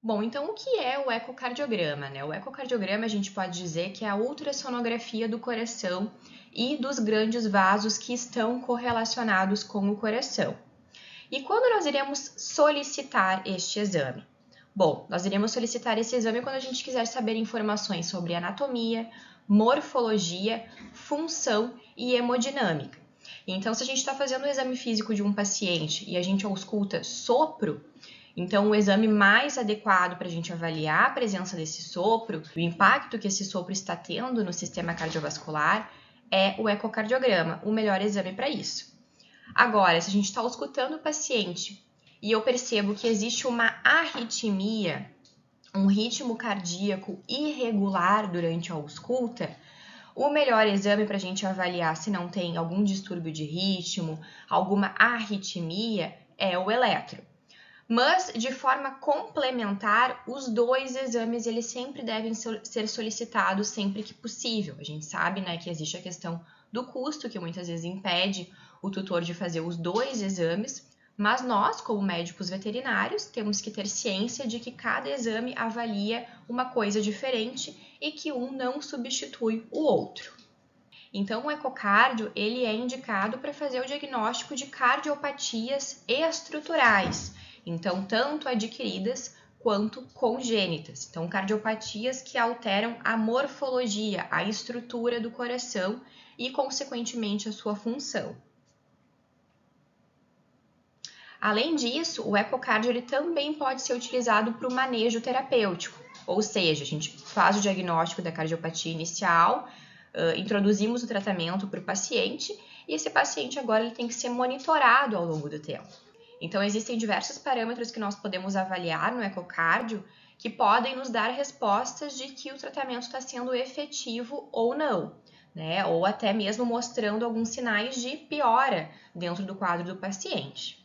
Bom, então o que é o ecocardiograma, né? O ecocardiograma a gente pode dizer que é a ultrassonografia do coração e dos grandes vasos que estão correlacionados com o coração. E quando nós iremos solicitar este exame? Bom, nós iremos solicitar esse exame quando a gente quiser saber informações sobre anatomia, morfologia, função e hemodinâmica. Então, se a gente está fazendo o exame físico de um paciente e a gente ausculta sopro, então o exame mais adequado para a gente avaliar a presença desse sopro, o impacto que esse sopro está tendo no sistema cardiovascular, é o ecocardiograma, o melhor exame para isso. Agora, se a gente está auscultando o paciente e eu percebo que existe uma arritmia, um ritmo cardíaco irregular durante a ausculta, o melhor exame para a gente avaliar se não tem algum distúrbio de ritmo, alguma arritmia, é o eletro. Mas, de forma complementar, os dois exames eles sempre devem ser solicitados sempre que possível. A gente sabe, né, que existe a questão do custo, que muitas vezes impede o tutor de fazer os dois exames, mas nós, como médicos veterinários, temos que ter ciência de que cada exame avalia uma coisa diferente e que um não substitui o outro. Então, o ecocardio ele é indicado para fazer o diagnóstico de cardiopatias estruturais, então tanto adquiridas quanto congênitas. Então, cardiopatias que alteram a morfologia, a estrutura do coração e, consequentemente, a sua função. Além disso, o ecocardio ele também pode ser utilizado para o manejo terapêutico, ou seja, a gente faz o diagnóstico da cardiopatia inicial, introduzimos o tratamento para o paciente e esse paciente agora ele tem que ser monitorado ao longo do tempo. Então, existem diversos parâmetros que nós podemos avaliar no ecocardio que podem nos dar respostas de que o tratamento está sendo efetivo ou não, né? Ou até mesmo mostrando alguns sinais de piora dentro do quadro do paciente.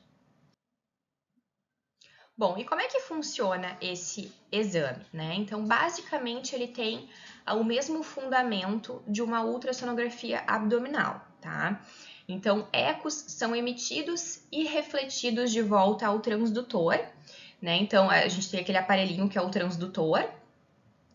Bom, e como é que funciona esse exame, né? Então, basicamente, ele tem o mesmo fundamento de uma ultrassonografia abdominal, tá? Então, ecos são emitidos e refletidos de volta ao transdutor, né? Então, a gente tem aquele aparelhinho que é o transdutor,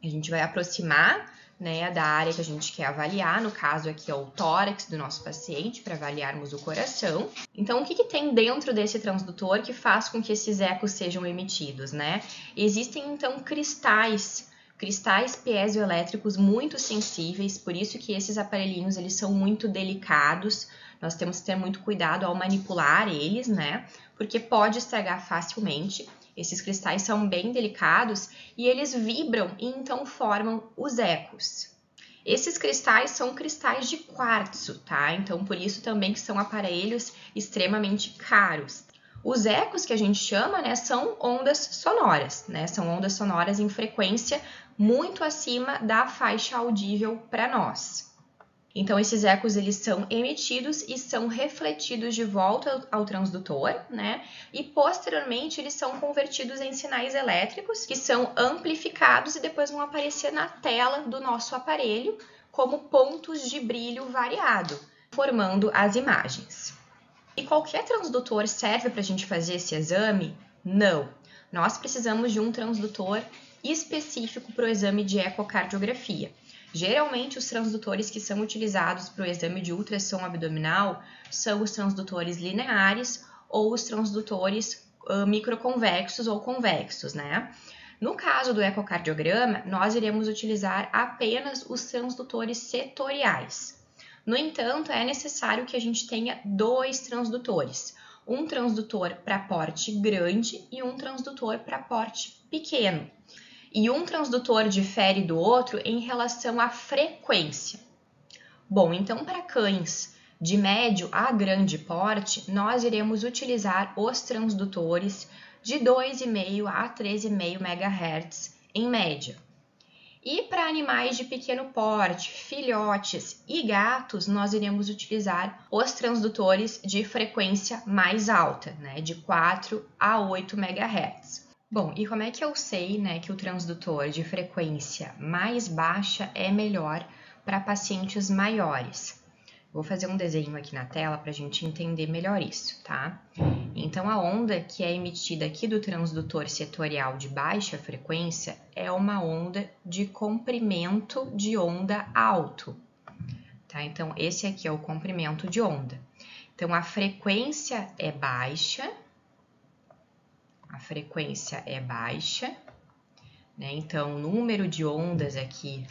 a gente vai aproximar, né, da área que a gente quer avaliar, no caso aqui é o tórax do nosso paciente, para avaliarmos o coração. Então, o que tem dentro desse transdutor que faz com que esses ecos sejam emitidos, né? Existem, então, cristais piezoelétricos muito sensíveis, por isso que esses aparelhinhos, eles são muito delicados, nós temos que ter muito cuidado ao manipular eles, né? Porque pode estragar facilmente. Esses cristais são bem delicados e eles vibram e então formam os ecos. Esses cristais são cristais de quartzo, tá? Então, por isso também que são aparelhos extremamente caros. Os ecos que a gente chama, né, são ondas sonoras, né? São ondas sonoras em frequência muito acima da faixa audível para nós. Então, esses ecos eles são emitidos e são refletidos de volta ao transdutor, né? E posteriormente eles são convertidos em sinais elétricos que são amplificados e depois vão aparecer na tela do nosso aparelho como pontos de brilho variado, formando as imagens. E qualquer transdutor serve para a gente fazer esse exame? Não. Nós precisamos de um transdutor específico para o exame de ecocardiografia. Geralmente, os transdutores que são utilizados para o exame de ultrassom abdominal são os transdutores lineares ou os transdutores microconvexos ou convexos, né? No caso do ecocardiograma, nós iremos utilizar apenas os transdutores setoriais. No entanto, é necessário que a gente tenha dois transdutores, um transdutor para porte grande e um transdutor para porte pequeno. E um transdutor difere do outro em relação à frequência. Bom, então para cães de médio a grande porte, nós iremos utilizar os transdutores de 2,5 a 3,5 MHz em média. E para animais de pequeno porte, filhotes e gatos, nós iremos utilizar os transdutores de frequência mais alta, né, de 4 a 8 MHz. Bom, e como é que eu sei, né, que o transdutor de frequência mais baixa é melhor para pacientes maiores? Vou fazer um desenho aqui na tela para a gente entender melhor isso, tá? Então, a onda que é emitida aqui do transdutor setorial de baixa frequência é uma onda de comprimento de onda alto, tá? Então, esse aqui é o comprimento de onda. Então, a frequência é baixa, né? Então, o número de ondas aqui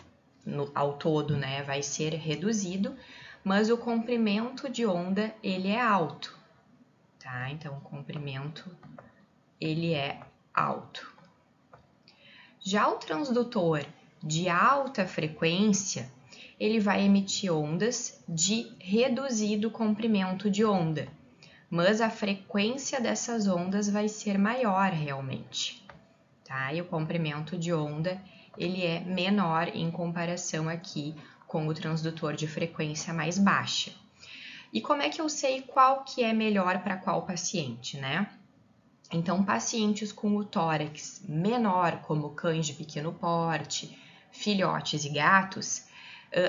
ao todo, né, vai ser reduzido, mas o comprimento de onda, ele é alto, tá? Então, o comprimento, ele é alto. Já o transdutor de alta frequência, ele vai emitir ondas de reduzido comprimento de onda, mas a frequência dessas ondas vai ser maior realmente, tá? E o comprimento de onda, ele é menor em comparação aqui com o transdutor de frequência mais baixa. E como é que eu sei qual que é melhor para qual paciente, né? Então, pacientes com o tórax menor, como cães de pequeno porte, filhotes e gatos,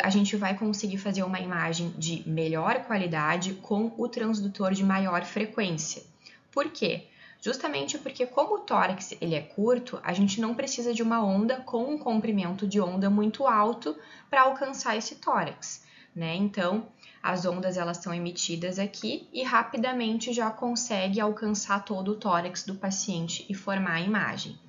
a gente vai conseguir fazer uma imagem de melhor qualidade com o transdutor de maior frequência. Por quê? Justamente porque como o tórax ele é curto, a gente não precisa de uma onda com um comprimento de onda muito alto para alcançar esse tórax, né? Então, as ondas elas são emitidas aqui e rapidamente já consegue alcançar todo o tórax do paciente e formar a imagem.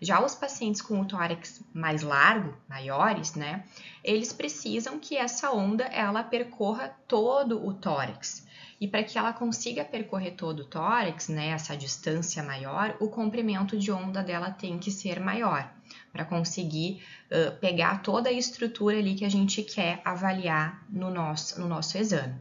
Já os pacientes com o tórax mais largo, maiores, né, eles precisam que essa onda ela percorra todo o tórax. E para que ela consiga percorrer todo o tórax, né, essa distância maior, o comprimento de onda dela tem que ser maior, para conseguir pegar toda a estrutura ali que a gente quer avaliar no nosso exame,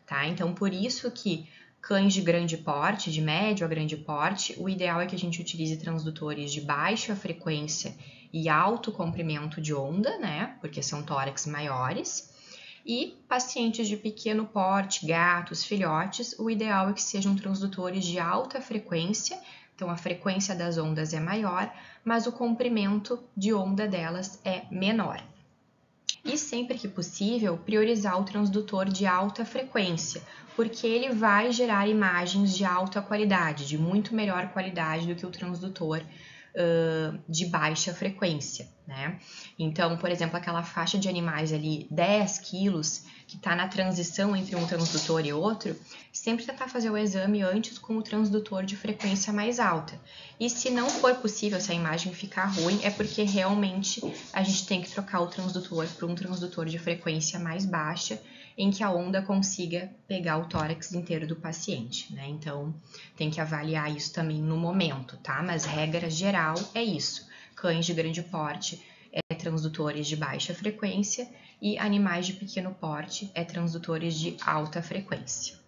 tá? Então, por isso que cães de grande porte, de médio a grande porte, o ideal é que a gente utilize transdutores de baixa frequência e alto comprimento de onda, né? Porque são tórax maiores. E pacientes de pequeno porte, gatos, filhotes, o ideal é que sejam transdutores de alta frequência. Então, a frequência das ondas é maior, mas o comprimento de onda delas é menor. E sempre que possível, priorizar o transdutor de alta frequência, porque ele vai gerar imagens de alta qualidade, de muito melhor qualidade do que o transdutor de baixa frequência, né? Então, por exemplo, aquela faixa de animais ali, 10 quilos, que está na transição entre um transdutor e outro, sempre tentar fazer o exame antes com o transdutor de frequência mais alta. E se não for possível essa imagem ficar ruim, é porque realmente a gente tem que trocar o transdutor para um transdutor de frequência mais baixa, em que a onda consiga pegar o tórax inteiro do paciente, né? Então, tem que avaliar isso também no momento, tá? Mas regra geral é isso. Cães de grande porte é transdutores de baixa frequência e animais de pequeno porte é transdutores de alta frequência.